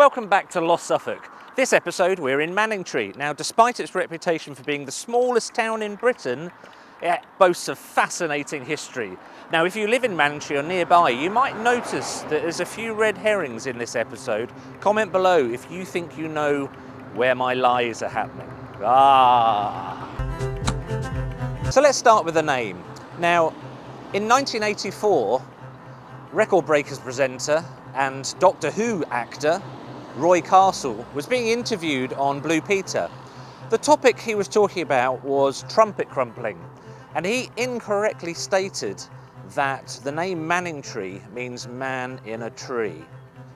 Welcome back to Lost Suffolk. This episode we're in Manningtree. Now, despite its reputation for being the smallest town in Britain, it boasts a fascinating history. Now, if you live in Manningtree or nearby, you might notice that there's a few red herrings in this episode. Comment below if you think you know where my lies are happening. So let's start with the name. Now, in 1984, Record Breakers presenter and Doctor Who actor Roy Castle was being interviewed on Blue Peter. The topic he was talking about was trumpet crumpling, and he incorrectly stated that the name Manningtree means man in a tree.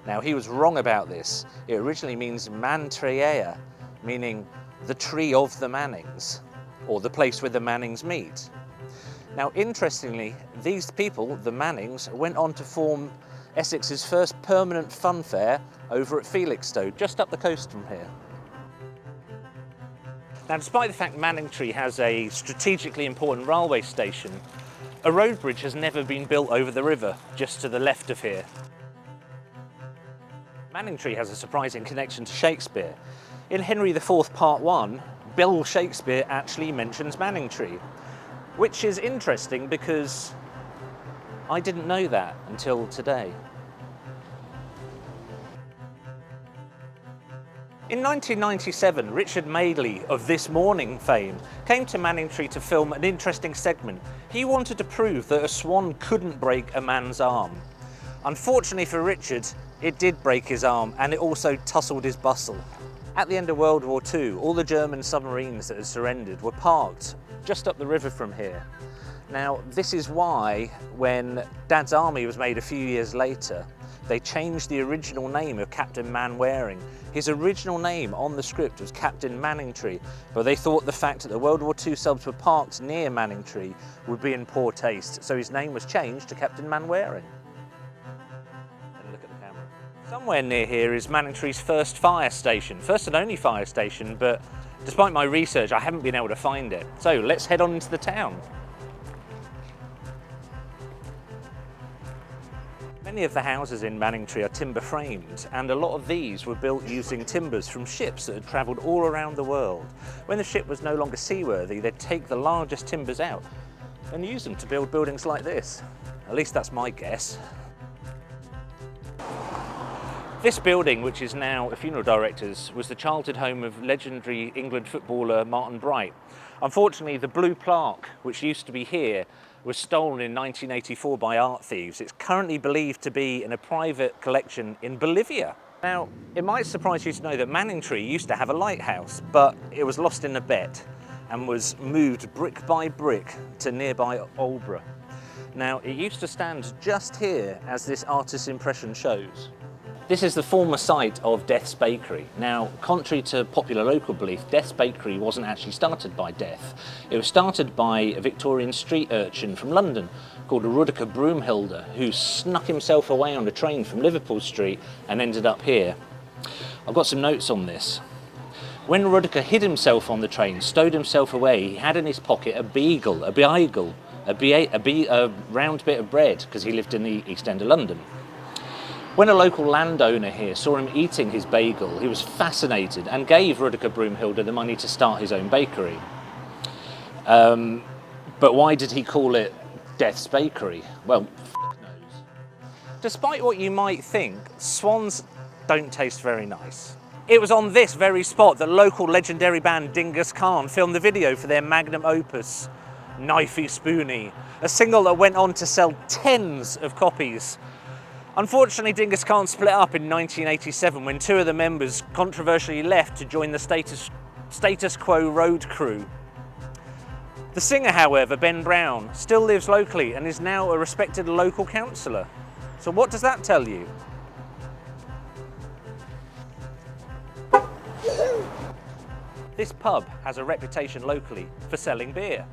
Now, he was wrong about this. It originally means Manningtree, meaning the tree of the Mannings, or the place where the Mannings meet. Now, interestingly, these people, the Mannings, went on to form Essex's first permanent fun fair over at Felixstowe, just up the coast from here. Now, despite the fact Manningtree has a strategically important railway station, a road bridge has never been built over the river, just to the left of here. Manningtree has a surprising connection to Shakespeare. In Henry IV Part 1, Bill Shakespeare actually mentions Manningtree, which is interesting because I didn't know that until today. In 1997, Richard Madeley of This Morning fame came to Manningtree to film an interesting segment. He wanted to prove that a swan couldn't break a man's arm. Unfortunately for Richard, it did break his arm, and it also tussled his bustle. At the end of World War II, all the German submarines that had surrendered were parked just up the river from here. Now, this is why, when Dad's Army was made a few years later, they changed the original name of Captain Mainwaring. His original name on the script was Captain Manningtree, but they thought the fact that the World War II subs were parked near Manningtree would be in poor taste, so his name was changed to Captain Mainwaring. And look at the camera. Somewhere near here is Manningtree's first fire station, first and only fire station, but despite my research, I haven't been able to find it. So let's head on into the town. Many of the houses in Manningtree are timber framed, and a lot of these were built using timbers from ships that had travelled all around the world. When the ship was no longer seaworthy, they'd take the largest timbers out and use them to build buildings like this. At least that's my guess. This building, which is now a funeral director's, was the childhood home of legendary England footballer Martin Bright. Unfortunately, the blue plaque, which used to be here, was stolen in 1984 by art thieves. It's currently believed to be in a private collection in Bolivia. Now, it might surprise you to know that Manningtree used to have a lighthouse, but it was lost in a bet and was moved brick by brick to nearby Aldeburgh. Now, it used to stand just here, as this artist's impression shows. This is the former site of Death's Bakery. Now, contrary to popular local belief, Death's Bakery wasn't actually started by Death. It was started by a Victorian street urchin from London called Rudolph Broomhilder, who snuck himself away on a train from Liverpool Street and ended up here. I've got some notes on this. When Rudolph hid himself on the train, stowed himself away, he had in his pocket a beagle, a round bit of bread, because he lived in the East End of London. When a local landowner here saw him eating his bagel, he was fascinated and gave Rudolph Broomhilder the money to start his own bakery. But why did he call it Death's Bakery? Well, f*** knows. Despite what you might think, swans don't taste very nice. It was on this very spot that local legendary band Dingus Khan filmed the video for their magnum opus, Knifey Spoony, a single that went on to sell tens of copies. Unfortunately, Dingus Khan split up in 1987 when two of the members controversially left to join the Status Quo road crew. The singer, however, Ben Brown, still lives locally and is now a respected local councillor. So what does that tell you? This pub has a reputation locally for selling beer.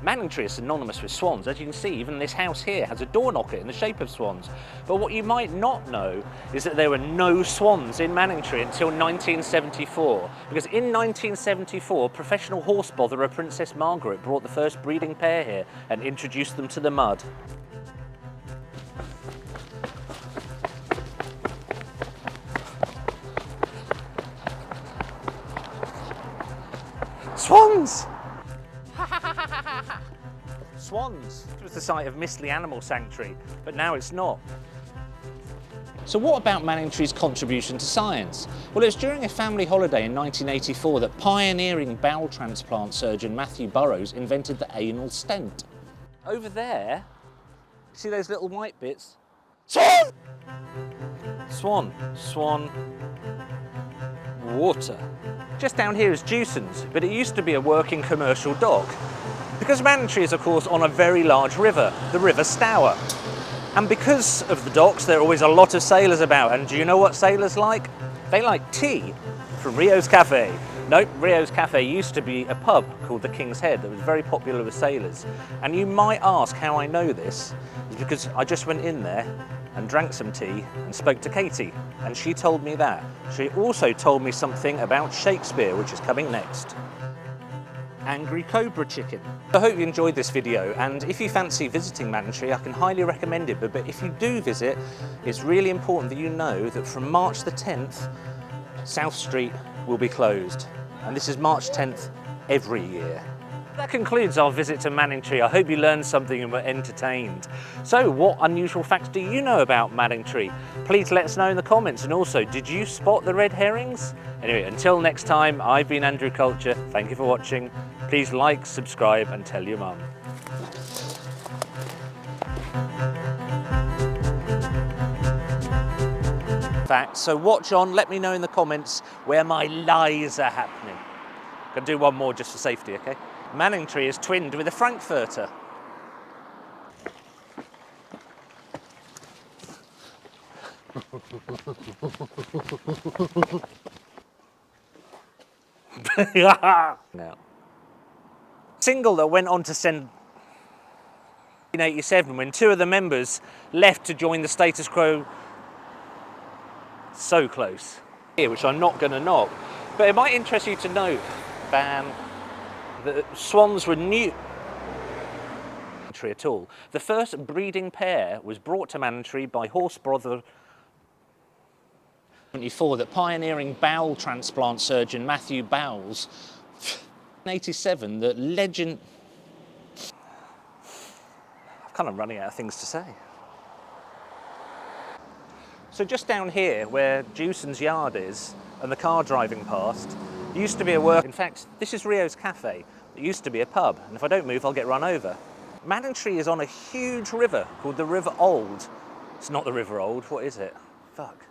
Manningtree is synonymous with swans. As you can see, even this house here has a door knocker in the shape of swans. But what you might not know is that there were no swans in Manningtree until 1974. Because in 1974, professional horse botherer Princess Margaret brought the first breeding pair here and introduced them to the mud. Swans! Swans. It was the site of Mistley Animal Sanctuary, but now it's not. So what about Manningtree's contribution to science? Well, it was during a family holiday in 1984 that pioneering bowel transplant surgeon Matthew Burrows invented the anal stent. Over there, see those little white bits? Swan! Swan, swan, water. Just down here is Dewson's, but it used to be a working commercial dock. Because Manningtree is, of course, on a very large river, the River Stour. And because of the docks, there are always a lot of sailors about. And do you know what sailors like? They like tea from Rio's Cafe. Nope, Rio's Cafe used to be a pub called the King's Head that was very popular with sailors. And you might ask how I know this, is because I just went in there and drank some tea and spoke to Katie, and she told me that. She also told me something about Shakespeare, which is coming next. Angry cobra chicken. I hope you enjoyed this video, and if you fancy visiting Manningtree, I can highly recommend it, but if you do visit, it's really important that you know that from March the 10th, South Street will be closed, and this is March 10th every year. That concludes our visit to Manningtree. I hope you learned something and were entertained. So, what unusual facts do you know about Manningtree? Please let us know in the comments, and also, did you spot the red herrings? Anyway, until next time, I've been Andrew Culture. Thank you for watching. Please like, subscribe, and tell your mum. Facts. So watch on, let me know in the comments where my lies are happening. I'm gonna do one more just for safety, okay? Manningtree is twinned with a Frankfurter. No. Single that went on to send 1987 when two of the members left to join the status quo. So close. Here, which I'm not going to knock, but it might interest you to know, bam, that swans were new at all. The first breeding pair was brought to Manningtree by horse brother 24 that pioneering bowel transplant surgeon Matthew Bowles. 87 that legend. I'm kind of running out of things to say. So just down here where Dewson's yard is and the car driving past used to be a work. In fact, this is Rio's Cafe. It used to be a pub, and if I don't move, I'll get run over. Manningtree is on a huge river called the River Old. It's not the River Old, what is it? Fuck.